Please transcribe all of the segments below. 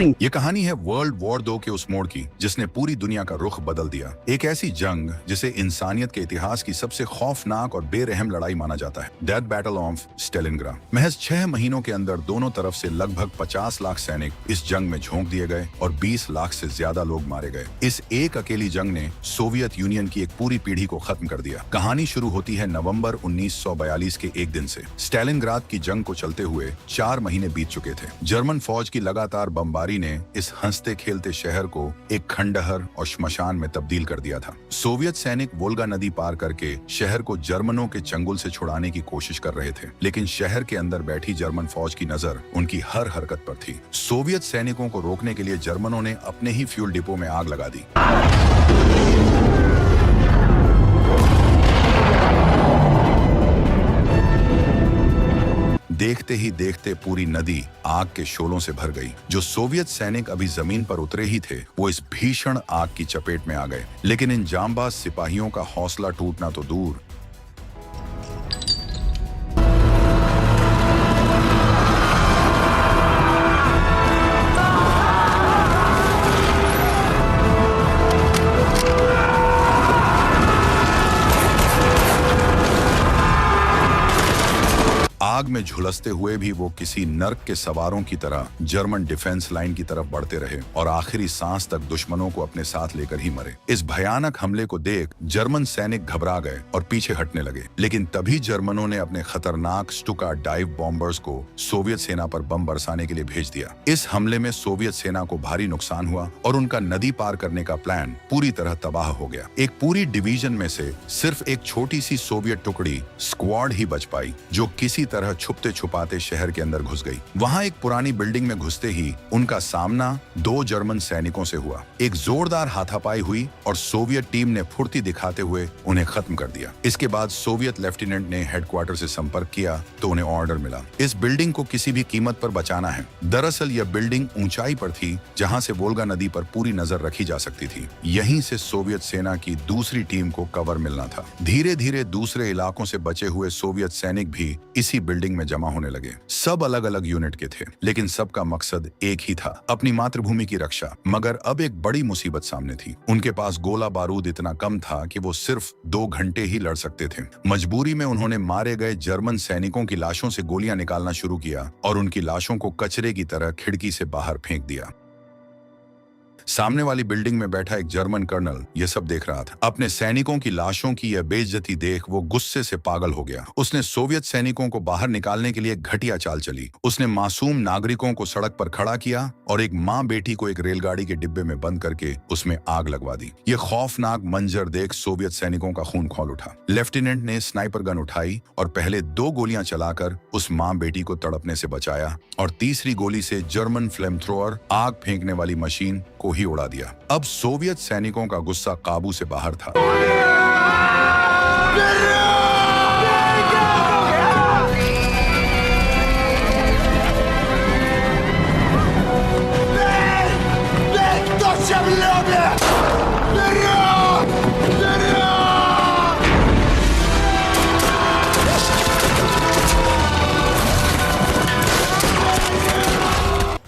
beginning. ये कहानी है वर्ल्ड वॉर 2 के उस मोड़ की जिसने पूरी दुनिया का रुख बदल दिया। एक ऐसी जंग जिसे इंसानियत के इतिहास की सबसे खौफनाक और बेरहम लड़ाई माना जाता है, डेथ बैटल ऑफ स्टेलिनग्राड। महज 6 महीनों के अंदर दोनों तरफ से लगभग 50 लाख सैनिक इस जंग में झोंक दिए गए और 20 लाख से ज्यादा लोग मारे गए। इस एक अकेली जंग ने सोवियत यूनियन की एक पूरी पीढ़ी को खत्म कर दिया। कहानी शुरू होती है नवंबर 1942 के एक दिन से। स्टेलिनग्राड की जंग को चलते हुए 4 महीने बीत चुके थे। जर्मन फौज की लगातार बमबारी ने इस हंसते खेलते शहर को एक खंडहर और श्मशान में तब्दील कर दिया था। सोवियत सैनिक वोल्गा नदी पार करके शहर को जर्मनों के चंगुल से छुड़ाने की कोशिश कर रहे थे, लेकिन शहर के अंदर बैठी जर्मन फौज की नजर उनकी हर हरकत पर थी। सोवियत सैनिकों को रोकने के लिए जर्मनों ने अपने ही फ्यूल डिपो में आग लगा दी। देखते ही देखते पूरी नदी आग के शोलों से भर गई। जो सोवियत सैनिक अभी जमीन पर उतरे ही थे वो इस भीषण आग की चपेट में आ गए, लेकिन इन जांबाज सिपाहियों का हौसला टूटना तो दूर, आग में झुलसते हुए भी वो किसी नर्क के सवारों की तरह जर्मन डिफेंस लाइन की तरफ बढ़ते रहे और आखिरी सांस तक दुश्मनों को अपने साथ लेकर ही मरे। इस भयानक हमले को देख जर्मन सैनिक घबरा गए और पीछे हटने लगे, लेकिन तभी जर्मनों ने अपने खतरनाक स्टुका डाइव बॉम्बर्स को सोवियत सेना पर बम बरसाने के लिए भेज दिया। इस हमले में सोवियत सेना को भारी नुकसान हुआ और उनका नदी पार करने का प्लान पूरी तरह तबाह हो गया। एक पूरी डिवीजन में से सिर्फ एक छोटी सी सोवियत टुकड़ी स्क्वाड ही बच पाई, जो किसी तरह छुपते छुपाते शहर के अंदर घुस गई। वहां एक पुरानी बिल्डिंग में घुसते ही उनका सामना 2 जर्मन सैनिकों से हुआ। एक जोरदार हाथापाई हुई और सोवियत टीम ने फुर्ती दिखाते हुए उन्हें खत्म कर दिया। इसके बाद सोवियत लेफ्टिनेंट ने हेडक्वार्टर से संपर्क किया तो उन्हें ऑर्डर मिला, इस बिल्डिंग को किसी भी कीमत पर बचाना है। दरअसल यह बिल्डिंग ऊंचाई पर थी जहां से वोल्गा नदी पर पूरी नजर रखी जा सकती थी। यहीं से सोवियत सेना की दूसरी टीम को कवर मिलना था। धीरे धीरे दूसरे इलाकों से बचे हुए सोवियत सैनिक भी इसी बिल्डिंग में जमा होने लगे। सब अलग अलग यूनिट के थे, लेकिन सबका मकसद एक ही था, अपनी मातृभूमि की रक्षा। मगर अब एक बड़ी मुसीबत सामने थी। उनके पास गोला बारूद इतना कम था कि वो सिर्फ 2 घंटे ही लड़ सकते थे। मजबूरी में उन्होंने मारे गए जर्मन सैनिकों की लाशों से गोलियां निकालना शुरू किया और उनकी लाशों को कचरे की तरह खिड़की से बाहर फेंक दिया। सामने वाली बिल्डिंग में बैठा एक जर्मन कर्नल यह सब देख रहा था। अपने सैनिकों की लाशों की यह बेइज्जती देख वो गुस्से से पागल हो गया। उसने सोवियत सैनिकों को बाहर निकालने के लिए घटिया चाल चली। उसने मासूम नागरिकों को सड़क पर खड़ा किया और एक माँ बेटी को एक रेलगाड़ी के डिब्बे में बंद करके उसमें आग लगवा दी। ये खौफनाक मंजर देख सोवियत सैनिकों का खून खौल उठा। लेफ्टिनेंट ने स्नाइपर गन उठाई और पहले 2 गोलियां चलाकर उस माँ बेटी को तड़पने से बचाया और तीसरी गोली से जर्मन फ्लेम थ्रोअर आग फेंकने वाली मशीन को ही उड़ा दिया। अब सोवियत सैनिकों का गुस्सा काबू से बाहर था।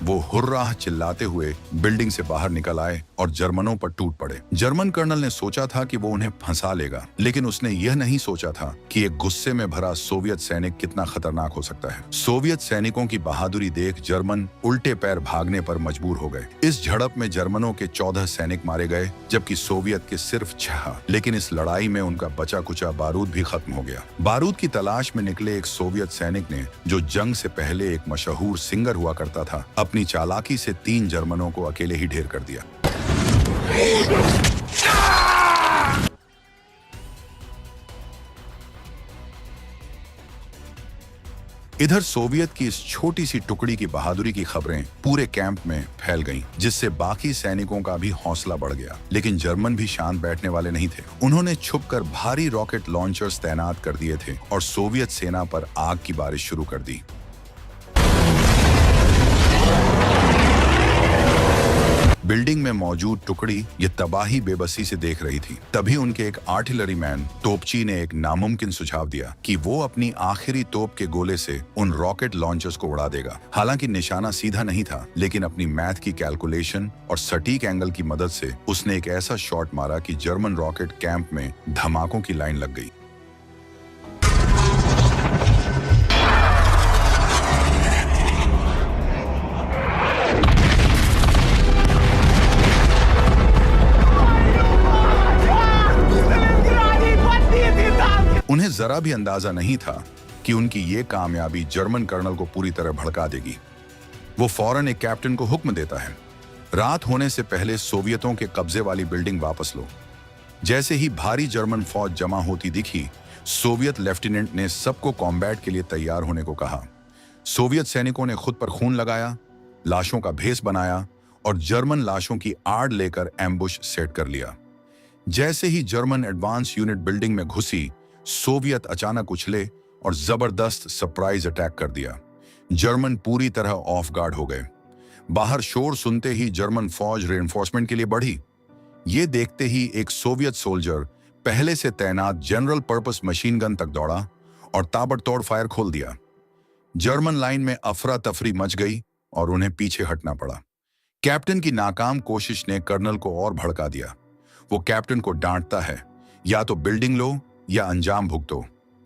वो हुर्राह चिल्लाते हुए बिल्डिंग से बाहर निकल आए और जर्मनों पर टूट पड़े। जर्मन कर्नल ने सोचा था कि वो उन्हें फंसा लेगा, लेकिन उसने यह नहीं सोचा था कि एक गुस्से में भरा सोवियत सैनिक कितना खतरनाक हो सकता है। सोवियत सैनिकों की बहादुरी देख जर्मन उल्टे पैर भागने पर मजबूर हो गए। इस झड़प में जर्मनों के 14 सैनिक मारे गए, जबकि सोवियत के सिर्फ 6। लेकिन इस लड़ाई में उनका बचा कुचा बारूद भी खत्म हो गया। बारूद की तलाश में निकले एक सोवियत सैनिक ने, जो जंग से पहले एक मशहूर सिंगर हुआ करता था, अपनी चालाकी से 3 जर्मनों को अकेले ही ढेर कर दिया। इधर सोवियत की इस छोटी सी टुकड़ी की बहादुरी की खबरें पूरे कैंप में फैल गईं, जिससे बाकी सैनिकों का भी हौसला बढ़ गया। लेकिन जर्मन भी शांत बैठने वाले नहीं थे। उन्होंने छुपकर भारी रॉकेट लॉन्चर्स तैनात कर दिए थे और सोवियत सेना पर आग की बारिश शुरू कर दी। बिल्डिंग में मौजूद टुकड़ी ये तबाही बेबसी से देख रही थी। तभी उनके एक आर्टिलरी मैन तोपची ने एक नामुमकिन सुझाव दिया कि वो अपनी आखिरी तोप के गोले से उन रॉकेट लॉन्चर्स को उड़ा देगा। हालांकि निशाना सीधा नहीं था, लेकिन अपनी मैथ की कैलकुलेशन और सटीक एंगल की मदद से उसने एक ऐसा शॉट मारा कि जर्मन रॉकेट कैंप में धमाकों की लाइन लग गई। उन्हें जरा भी अंदाजा नहीं था कि उनकी ये कामयाबी जर्मन कर्नल को पूरी तरह भड़का देगी। वो फौरन एक कैप्टन को हुक्म देता है, रात होने से पहले सोवियतों के कब्जे वाली बिल्डिंग वापस लो। जैसे ही भारी जर्मन फौज जमा होती दिखी, सोवियत लेफ्टिनेंट ने सबको कॉम्बैट के लिए तैयार होने को कहा। सोवियत सैनिकों ने खुद पर खून लगाया, लाशों का भेस बनाया और जर्मन लाशों की आड़ लेकर एम्बुश सेट कर लिया। जैसे ही जर्मन एडवांस यूनिट बिल्डिंग में घुसी, सोवियत अचानक उछले और जबरदस्त सरप्राइज अटैक कर दिया। जर्मन पूरी तरह ऑफ गार्ड हो गए। बाहर शोर सुनते ही जर्मन फौज रेनफोर्समेंट के लिए बढ़ी। ये देखते ही एक सोवियत सोल्जर पहले से तैनात जनरल पर्पस मशीन गन तक दौड़ा और ताबड़तोड़ फायर खोल दिया। जर्मन लाइन में अफरा तफरी मच गई और उन्हें पीछे हटना पड़ा। कैप्टन की नाकाम कोशिश ने कर्नल को और भड़का दिया। वो कैप्टन को डांटता है, या तो बिल्डिंग लो या अंजाम भुगतो।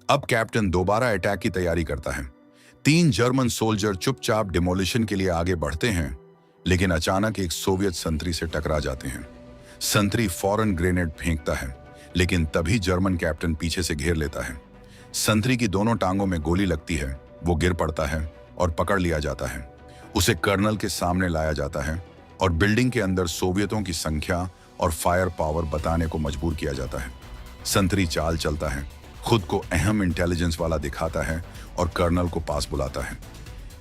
अब कैप्टन दोबारा अटैक की तैयारी करता है। 3 जर्मन सोल्जर चुपचाप डिमोलिशन के लिए आगे बढ़ते हैं, लेकिन अचानक एक सोवियत संतरी से टकरा जाते हैं। संतरी फौरन ग्रेनेड फेंकता है, लेकिन तभी जर्मन कैप्टन पीछे से घेर लेता है। संतरी की दोनों टांगों में गोली लगती है। वो गिर पड़ता है और पकड़ लिया जाता है। उसे कर्नल के सामने लाया जाता है और बिल्डिंग के अंदर सोवियतों की संख्या और फायर पावर बताने को मजबूर किया जाता है। संतरी चाल चलता है, खुद को अहम इंटेलिजेंस वाला दिखाता है और कर्नल को पास बुलाता है।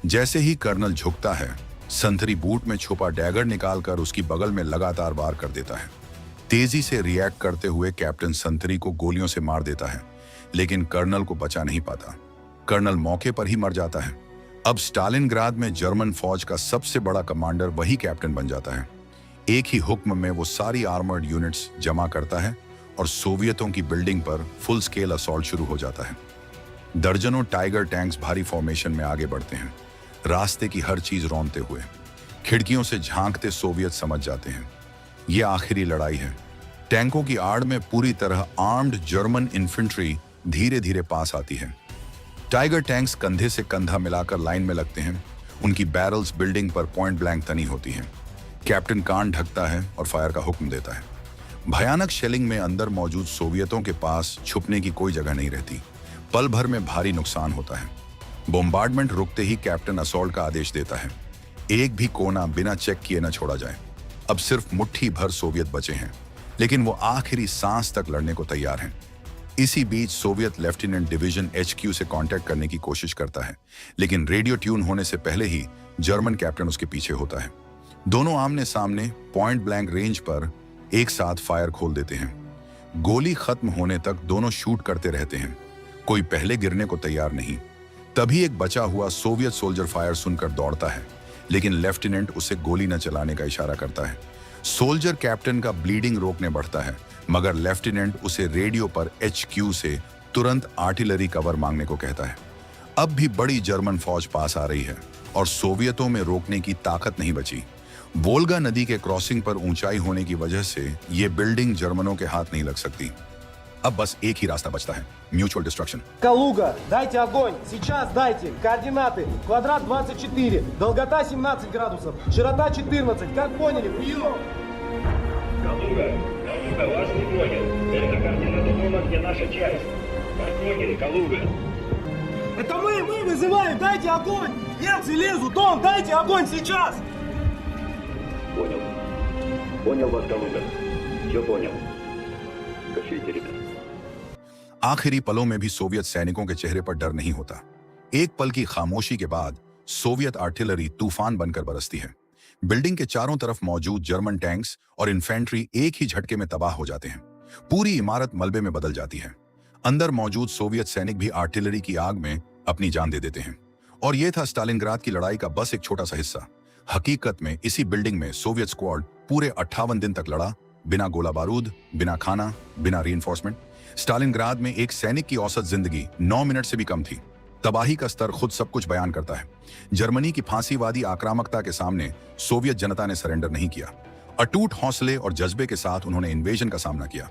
जैसे ही कर्नल झुकता है, संतरी बूट में छुपा डैगर निकालकर उसकी बगल में लगातार वार कर देता है। तेजी से रिएक्ट करते हुए कैप्टन संतरी को गोलियों से मार देता है, लेकिन कर्नल को बचा नहीं पाता। कर्नल मौके पर ही मर जाता है। अब स्टालिनग्राद में जर्मन फौज का सबसे बड़ा कमांडर वही कैप्टन बन जाता है। एक ही हुक्म में वो सारी आर्मर्ड यूनिट्स जमा करता है और सोवियतों की बिल्डिंग पर फुल स्केल असॉल्ट शुरू हो जाता है। दर्जनों टाइगर टैंक्स भारी फॉर्मेशन में आगे बढ़ते हैं, रास्ते की हर चीज रौंदते हुए। खिड़कियों से झांकते सोवियत समझ जाते हैं, ये आखिरी लड़ाई है। टैंकों की आड़ में पूरी तरह आर्म्ड जर्मन इन्फेंट्री धीरे धीरे पास आती है। टाइगर टैंक्स कंधे से कंधा मिलाकर लाइन में लगते हैं। उनकी बैरल्स बिल्डिंग पर पॉइंट ब्लैंक तनी होती हैं। कैप्टन कान ढकता है और फायर का हुक्म देता है। भयानक शेलिंग में अंदर मौजूद सोवियतों के पास छुपने की कोई जगह नहीं रहती। पल भर में भारी नुकसान होता है। बॉम्बार्डमेंट रुकते ही कैप्टन असॉल्ट का आदेश देता है। एक भी कोना बिना चेक किए न छोड़ा जाए। अब सिर्फ मुट्ठी भर सोवियत बचे हैं, लेकिन वो आखिरी सांस तक लड़ने को तैयार हैं। इसी बीच सोवियत लेफ्टिनेंट डिवीजन HQ से कांटेक्ट करने की कोशिश करता है, लेकिन रेडियो ट्यून होने से पहले ही जर्मन कैप्टन उसके पीछे होता है। दोनों आमने सामने पॉइंट ब्लैंक रेंज पर एक साथ फायर खोल देते हैं। गोली खत्म होने तक दोनों शूट करते रहते हैं। कोई पहले गिरने को तैयार नहीं। तभी एक बचा हुआ सोवियत सोल्जर फायर सुनकर दौड़ता है, लेकिन लेफ्टिनेंट उसे गोली न चलाने का इशारा करता है। सोल्जर कैप्टन का ब्लीडिंग रोकने बढ़ता है, मगर लेफ्टिनेंट उसे रेडियो पर HQ से तुरंत आर्टिलरी कवर मांगने को कहता है। अब भी बड़ी जर्मन फौज पास आ रही है और सोवियतों में रोकने की ताकत नहीं बची। वोल्गा नदी के क्रॉसिंग पर ऊंचाई होने की वजह से ये बिल्डिंग जर्मनों के हाथ नहीं लग सकती। अब बस एक ही रास्ता बचता है, म्यूचुअल डिस्ट्रक्शन। Калуга, дайте огонь! Сейчас дайте! Координаты! Квадрат 24, долгота 17 градусов, широта 14. Как поняли? Прием! Калуга, вас не понял. Это координаты дома, где наша часть. Как поняли, Калуга? Это мы вызываем! Дайте огонь! Немцы лезут! Дом, дайте огонь сейчас! Понял. Понял вас, Калуга. Все понял. Качайте, ребят. आखिरी पलों में भी सोवियत सैनिकों के चेहरे पर डर नहीं होता। एक पल की खामोशी के बाद सोवियत आर्टिलरी तूफान बनकर बरसती है। बिल्डिंग के चारों तरफ मौजूद जर्मन टैंक्स और इन्फेंट्री एक ही झटके में तबाह हो जाते हैं। पूरी इमारत मलबे में बदल जाती है। अंदर मौजूद सोवियत सैनिक भी आर्टिलरी की आग में अपनी जान दे देते हैं। और यह था स्टालिनग्राद की लड़ाई का बस एक छोटा सा हिस्सा। हकीकत में इसी बिल्डिंग में सोवियत स्क्वाड पूरे 58 दिन तक लड़ा, बिना गोला बारूद, बिना खाना, बिना रीइंफोर्समेंट। स्टालिनग्राद में एक सैनिक की औसत जिंदगी 9 मिनट से भी कम थी। तबाही का स्तर खुद सब कुछ बयान करता है। जर्मनी की फांसीवादी आक्रामकता के सामने सोवियत जनता ने सरेंडर नहीं किया। अटूट हौसले और जज्बे के साथ उन्होंने इन्वेजन का सामना किया।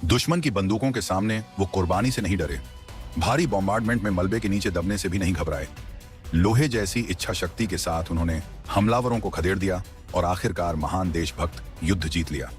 दुश्मन की बंदूकों के सामने वो कुर्बानी से नहीं डरे, भारी बॉम्बार्डमेंट में मलबे के नीचे दबने से भी नहीं घबराए। लोहे जैसी इच्छा शक्ति के साथ उन्होंने हमलावरों को खदेड़ दिया और आखिरकार महान देशभक्त युद्ध जीत लिया।